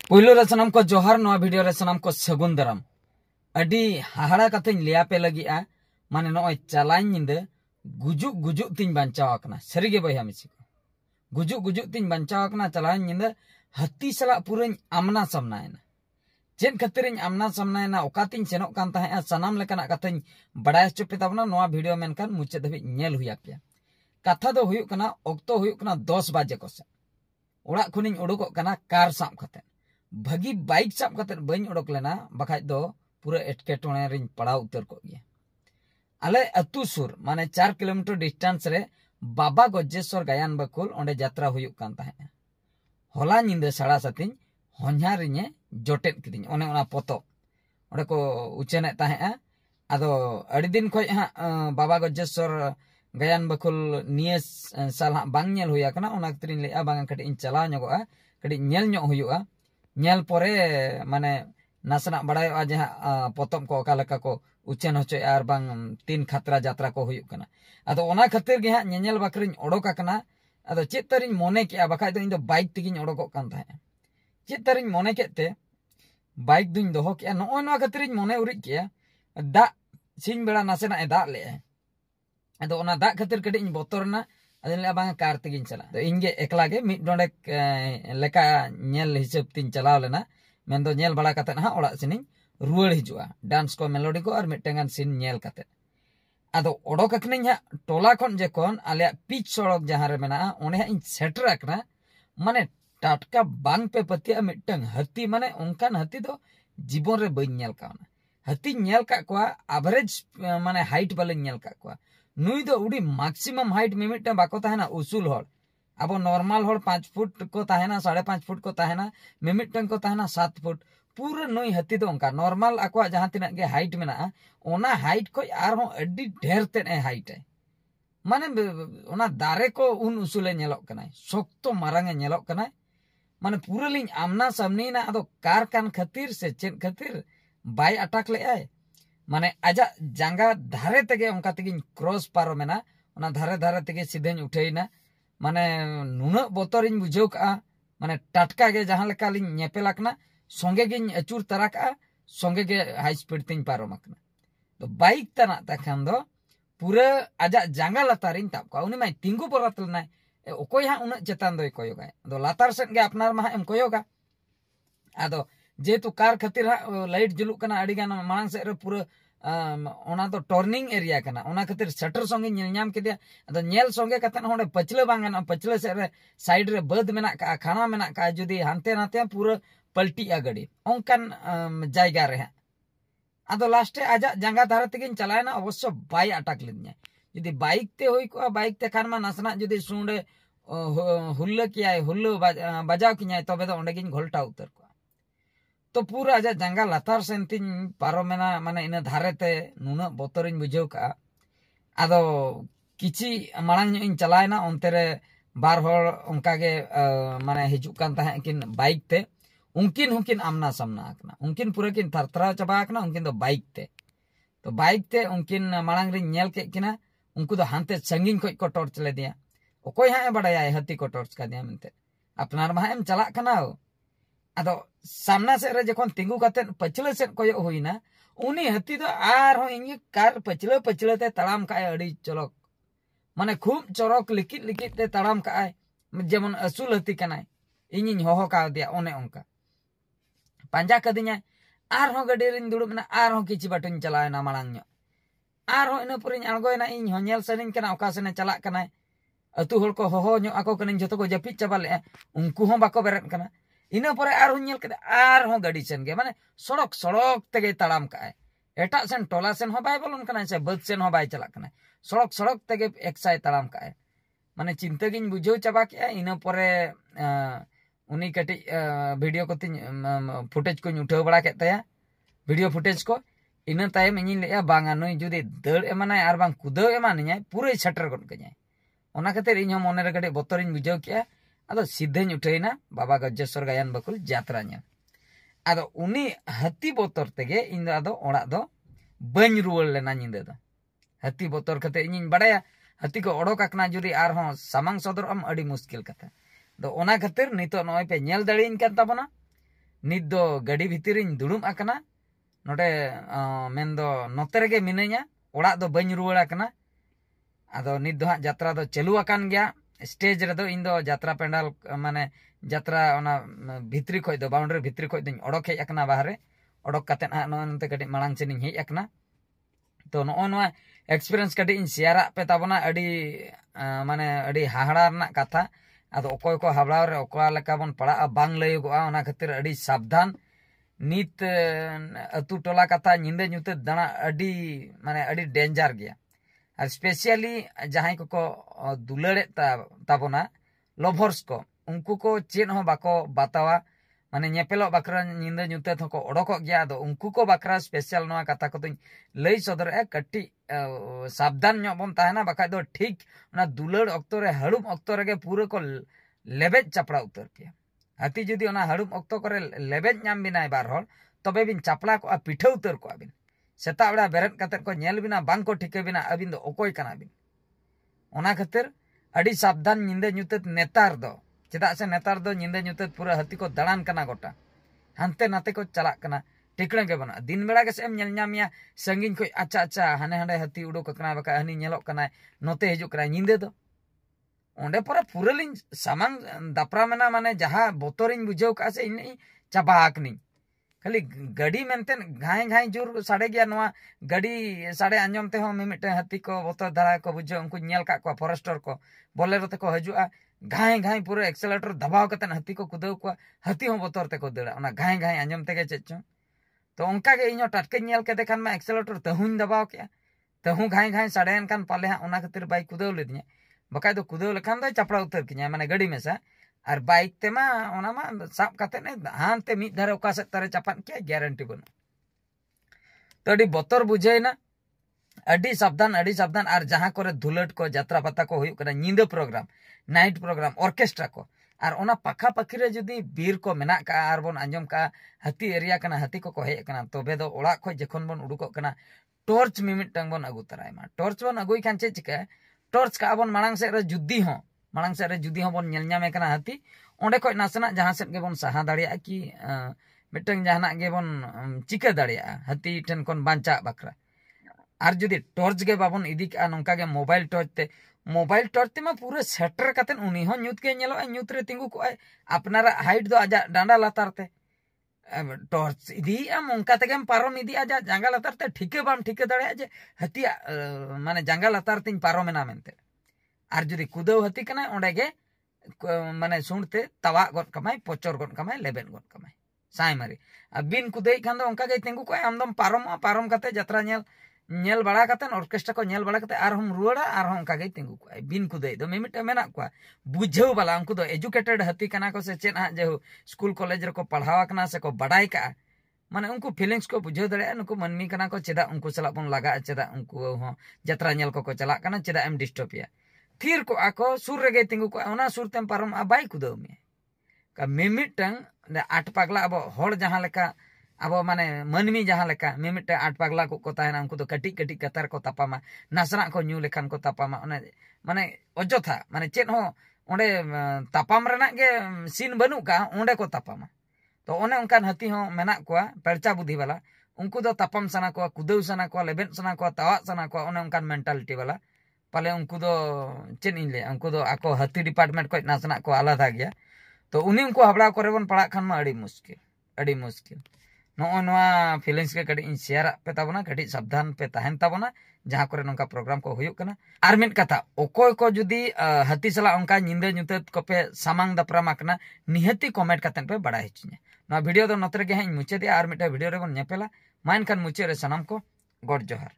पुइलो रे सनम को जोहार नवा वीडियो रे सनम को सगुन दराम अडी हाहाड़ा कथें लिया पे लगी आ माने नॉय चलाइन निंदे गुजुक गुजुक तीन बंचाव आकना सरीगे बया मिसी गुजुक गुजुक तीन बंचाव आकना चलाइन निंदे हत्ती सला पूरे आमना सामनायना चेन खतरिन आमना सामनायना ओकातिन सेनोक कान ताहे सनाम लेकाना कथें बड़ाय चुपे ताबना नवा वीडियो मेनकान मुचे धबि नेल हुया पे कथा दो हुयुक कना ऑक्तो हुयुक कना 10 बजे कोसे ओड़ा खुनिन उडुकोक कना कार साब कथे भागी बाइक साब कते बइन उडोक लेना बखाय दो पूरा एटकेटोणे रिन पड़ाव उतर को गया आले अतु सुर माने 4 किलोमीटर डिस्टेंस रे बाबा गजेश्वर गायन बकुल ओंडे यात्रा हुयुक कान ताहे होला निंदे साड़ा सातिन होन्या रिने जोटेट किदिन ओने ओना पोतो ओंडे को उचेने ताहे आदो अडी दिन खोय हा बाबा गजेश्वर गायन बकुल निये साल हा बांग नेल हुया कना ओना कतरिन ले बांग कटी इन चला न्योगोआ कटी नेल न्यो हुयुआ नेल परे माने नासना बड़ाय जहाँ पोतम को अकालका को उच्चन होचो आर बांग 3 खतरा यात्रा को हुयुक कना अदो ओना खातिर गे हा नेनेल बाकरिन ओडोका कना अदो चेतरिन मोने के बखाय दो इन दो बाइक तिगिन ओडोको कान थाहे चेतरिन मोने केते बाइक दुइन दोहो के नो नो खातिरिन मोने उरिक के दा सिन बेड़ा नासना दा ले अदो ओना दा खातिर कडी इन बोतरना अदन ले बांग कार तिगिन चला तो इनगे एकला गे मिड डोंडे लेका नेल हिसाब तिन चलाव लेना मेंदो नेल बड़ा कते ना ओड़ा सिनिन रुवाड़ हिजुआ डांस को मेलोडी को और मिटेंगन सीन नेल कते अदो ओडोक अकनिन हा टोला खन जे कोन आले पिच सड़क जहां रे मेना ओने इन सेटर अकना माने टाटका बांग पे पतिया मिटंग हत्ती माने उनकान हत्ती दो जीवन रे बइन नेल काना हत्ती नेल का कोआ एवरेज माने हाइट वाले नेल का कोआ नुई दो उडी मैक्सिमम हाइट मिमिट बाको ताहेना उसूल होड़ अब नॉर्मल होड़ 5 फुट को ताहेना 5.5 फुट को ताहेना मिमिट को ताहेना 7 फुट पूरा नुई हत्ती दो उनका नॉर्मल आको जहां तिना गे हाइट मेना ओना हाइट को आर हो अड्डी ढेर तेन हाइट है माने ओना दारे को उन उसूले नेलोक कनाय सोक्तो मारांगे नेलोक कनाय माने पूरा लिंग आमना सामने ना अदो कार कान खातिर से चेन खातिर बाय अटैक ले आए माने आजा जांगा धारे तेगे उनका तेगिन क्रॉस पारो मेना ओना धारे धारे तेगे सीधेन उठेइना माने नुना बोतरिन बुझो का माने टटका गे जहां लेका लिंग नेपेलाकना संगे गिन अचूर तराका संगे गे हाई स्पीड तिन पारो मकना तो बाइक तना तखन दो पूरा आजा जांगा लतारिन ताप का उनी माय तिंगु परतलना ओकोय हा उना चेतान दो कोयोगा दो लातार सेन गे अपनार मा एम कोयोगा आदो जेतु कार खातिर लाइट जुलुक कना अड़ी गान मांग से पूरा ओना तो टर्निंग एरिया कना ओना खातिर शटर संगे नेल नाम के दिया अदो नेल संगे कतन होडे पछले बांगना पछले से रे साइड रे बद मेना का खाना मेना का जुदी हानते नाते पूरा पलटी आ गड़ी ओंकन जायगा रे अदो लास्टे आजा जांगा धारे तेगिन चलायना अवश्य बाय अटक लिन्या जुदी बाइक ते होई को बाइक ते खान मा नासना जुदी सुंडे हुल्ले किया हुल्लो बजाव किया तबे तो ओंडे गिन घोलटा उतर को तो पूरा आजा जांगा लातार सेंतिन पारोमेना माने इन धारेते नुना बोतरिन बुझाव का आदो किछि मांग इन चलायना ओंते रे बार होर उनका के माने हिजुक कान ताहे किन बाइक ते उनकिन आमना सामना आकना उनकिन पूरा किन थरथरा चबा आकना उनकिन दो बाइक ते उनकिन मांग रे नेल के किना उनको दो हानते संगिन खोज को टॉर्च ले दिया ओकोय हा बड़ाया हत्ती को टॉर्च का दिया मनते अपनार मा एम चला कना अदो सामना से रे जखन तिंगु कते पछले से कोयो होइना उनी हत्ती दो आर हो इंगे कार पछले ते तड़ाम का अड़ी चलक माने खूब चरक लिकित लिकित ते तड़ाम का जेमन असुल हत्ती कनाय इनिन होहो का दिया ओने ओंका पांजा कदिnya आर हो गडी रिन दुडुब ना आर हो किछि बाटुन चलायना मांग न्यो आर हो इन पुरिन आळगोयना इन हो नेल सनिन कना ओका सने चलाक कनाय अतु होल को होहो न्यो आको कनिन जतो को जपित चाबा ले उनको हो बाको बेरत कना इना परे आर हो नेल कदे आर हो गाड़ी सेन गे माने सड़क तेगे तड़ाम का एटा सेन टोला सेन हो बाय बोलन कना से बद सेन हो बाय चला कना सड़क तेगे एक्साय तड़ाम का माने चिंता गिन बुझो चाबा के इना परे उनी कटी वीडियो को तिन फुटेज को उठाव बड़ा के तया वीडियो फुटेज को इना तायम इनि ले बांगा नई जुदी दड़ एमानाय आर बांग कुदाव एमानिया पूरे छटर गन कन्या ओना खातिर इन मने रे कटी बोतरिन बुझाव के अदो सीधेन उठेना बाबा गजेश्वर गायन बकुल यात्रा ने अदो उनी हत्ती बोतर तेगे इन दो अदो ओड़ा दो बन रुवल लेना निंदे दो हत्ती बोतर कते इन बड़ाया हत्ती को ओडोक अकना जुदी आर हो सामांग सदर अम अड़ी मुश्किल कथा दो ओना खातिर नितो नय पे नेल दड़ीन कान ताबना नित दो गाड़ी भितरिन दुड़ुब आकना नोडे मेनदो नोते रेगे मिनाइया ओड़ा दो बኝ रुवाड़ आकना आदो नित दो हां यात्रा दो चालू आकान गया स्टेज रे दो इन दो यात्रा पेंडाल माने यात्रा ओना भितरी खय दो बाउंड्री भितरी खय दिन ओडक हेज आकना बाहरे ओडक काते हां नोते कटी मांग सेनिन हेज आकना तो नो एक्सपीरियंस कटी इन शेयर पे ताबना अडी माने अडी हाहाड़ा रना कथा आदो अकोय को हाबड़ा रे ओका लेका बन पड़ा बांग लयगोआ ओना खातिर अडी सावधान नित अतु टोला कथा निंदे ᱧᱩᱛᱮ दाना अडी माने अडी डेंजर गया और स्पेशली जहां को दुलड़े ताबना लवर्स को उनको को चेन हो बाको बतावा माने नेपेलो बाकरा निंदे ᱧᱩᱛᱮ थको ओडको गया दो उनको को बाकरा स्पेशल नवा कथा को लई सदर ए कट्टी सावधान ᱧᱚᱜ बन ताहना बाका दो ठीक ना दुलड़ अक्तो रे हड़ुम अक्तो रे पूरा को लेबेज चपड़ा उतर पिया हाथी जुदी ओना हड़ुम अक्तो करे लेबेज नाम बिनाय बार हर तबे बिन चपड़ा को पिठा उतर को बिन सेता बड़ा बेरत कते को नेल बिना बांग को ठिके बिना अबिन दो ओकोय कना बिन ओना खातिर अडी सावधान निंदे ᱧᱩᱛᱮ नेतार दो चेदा से नेतार दो निंदे ᱧᱩᱛᱮ पूरा हाथी को दड़ान कना गोटा हानते नाते को चला कना टिकड़े के बना दिन बेड़ा के सेम नेल ᱧᱟᱢिया संगिन को अच्छा अच्छा हाने हाने हाथी उडोक कना बका हनी नेलोक कना नोते हिजुक कना निंदे दो ओंडे पर पूरा लिन सामांग दापरा मेना माने जहां बोतरिन बुझाव का से इन चाबा आकनी खाली गाड़ी मेनते घाय घाय जोर साड़े गया नवा गाड़ी साड़े आंजम ते हो मिमिटे हाथी को बोतर धरा को बुझो उनको नेल का को फॉरेस्टर को बोलेरो ते को हजुआ घाय घाय पूरा एक्सेलेटर दबाव कते हाथी को कुदाव को हाथी हो बोतर ते को देड़ा ओना घाय घाय आंजम ते के चेचो तो उनका के इनो टटके नेल के देखन मा एक्सेलेटर तहुन दबाव के तहु घाय घाय साड़ेन कान पाले हा ओना खातिर बाइक कुदाव लेदिया बकाय दो कुदाव लेखान दो चपड़ा उतर किया माने गाड़ी में सा और बाइक तेमा ओना मा साब काते ने हानते मिद धारे ओका से तारे चपान के गारंटी बन तो अडी बोतर बुझेना अडी सावधान और जहां करे धुलट को यात्रा पता को हुई कना निंदा प्रोग्राम नाइट प्रोग्राम ऑर्केस्ट्रा को और ओना पाखा पाखी रे जुदी बीर को मेना का आर बोन अंजम का हाथी एरिया कना हाथी को हेज कना तबे दो ओड़ा खो जखन बोन उडुको कना टॉर्च मिमिटंग बोन अगु तराय मा टॉर्च बोन अगुई खान चे चिका टॉर्च का बोन मांग से रे जुदी हो बोन नेल ᱧᱟᱢᱮ कना हाथी ओंडे खो नासना जहां सेट के बोन सहा दाड़िया कि मिटंग जहाना के बोन चिका दाड़िया हाथी ठन कोन बांचा बकरा और जुदी टॉर्च के बाबन इदी का नंका के मोबाइल टॉर्च ते मा पूरा सेटर कतन उनी हो ᱧᱩᱛ के नेलो ᱧᱩᱛ रे तिंगु को अपनारा हाइट दो आजा डांडा लातार ते टॉर्च इदी आम उनका तेगेम पारम इदी आजा जांगा लातार ते ठीके बाम ठीके दाड़े जे हाथी माने जांगा लातार तिन पारमेना मेनते और जुदी कुदाव हाथी कना ओंडे गे माने सुनते तवा गट कमाय पोचर गट कमाय लेबेन गट कमाय साय मारी बिन कुदेई खान दो उनका गे तिंगु को आमदम पारम कते यात्रा नेल बड़ा कते ऑर्केस्ट्रा को नेल बड़ा कते आर हम रुवाड़ा आर हम उनका गे तिंगु को बिन कुदेई दो मिमिटे मेना को बुझाव वाला उनको दो एजुकेटेड हाथी कना को से चेन हा जे स्कूल कॉलेज रे को पढ़ावा कना से को बड़ाई का माने उनको फीलिंग्स को बुझाव दड़े उनको मनमी कना को चेदा उनको सला बन लगा चेदा उनको हो यात्रा नेल को चला कना चेदा एम डिस्टोपिया थीर को आको सुर रेगे तिंगु को ओना सुर तेम पारम आ बाई कुदाव में का मिमिटंग आठ पगला अब हर जहां लेका अब माने मनमी जहां लेका मिमिट आठ पगला को ताहना उनको तो कटी कटी कतार को तपामा नासना को न्यू लेखान को तपामा माने अजोथा माने चेद हो ओंडे तपाम रेना गे सीन बनू का ओंडे को तपामा तो ओने उनकान हाथी हो मेना को पेरचा बुद्धि वाला उनको दो तपाम सना को कुदाव सना को लेबेन सना को तावा सना को ओने उनकान मेंटालिटी वाला पाले उनको दो चेन इन ले उनको दो आको हाथी डिपार्टमेंट को नासना को आलादा गया तो उन्हीं उनको हबड़ा करे बन पड़ा खान मा अड़ी मुश्किल नो नोआ फीलिंग्स के कड़ी शेयर पे ताबना कड़ी सावधान पे ताहन ताबना जहां करे नोंका प्रोग्राम को हुयुक कना आर मिट कथा ओकोय को जुदी हाथी सला उनका निंदा ᱧᱩᱛᱮ को पे सामांग दपराम कना निहती कमेंट कतन पे बड़ा हिचने ना वीडियो दो नतरे के हई मुचे दिया आर मिटा वीडियो रे बन नेपेला माइन खान मुचे रे सनम को गॉड जोहार।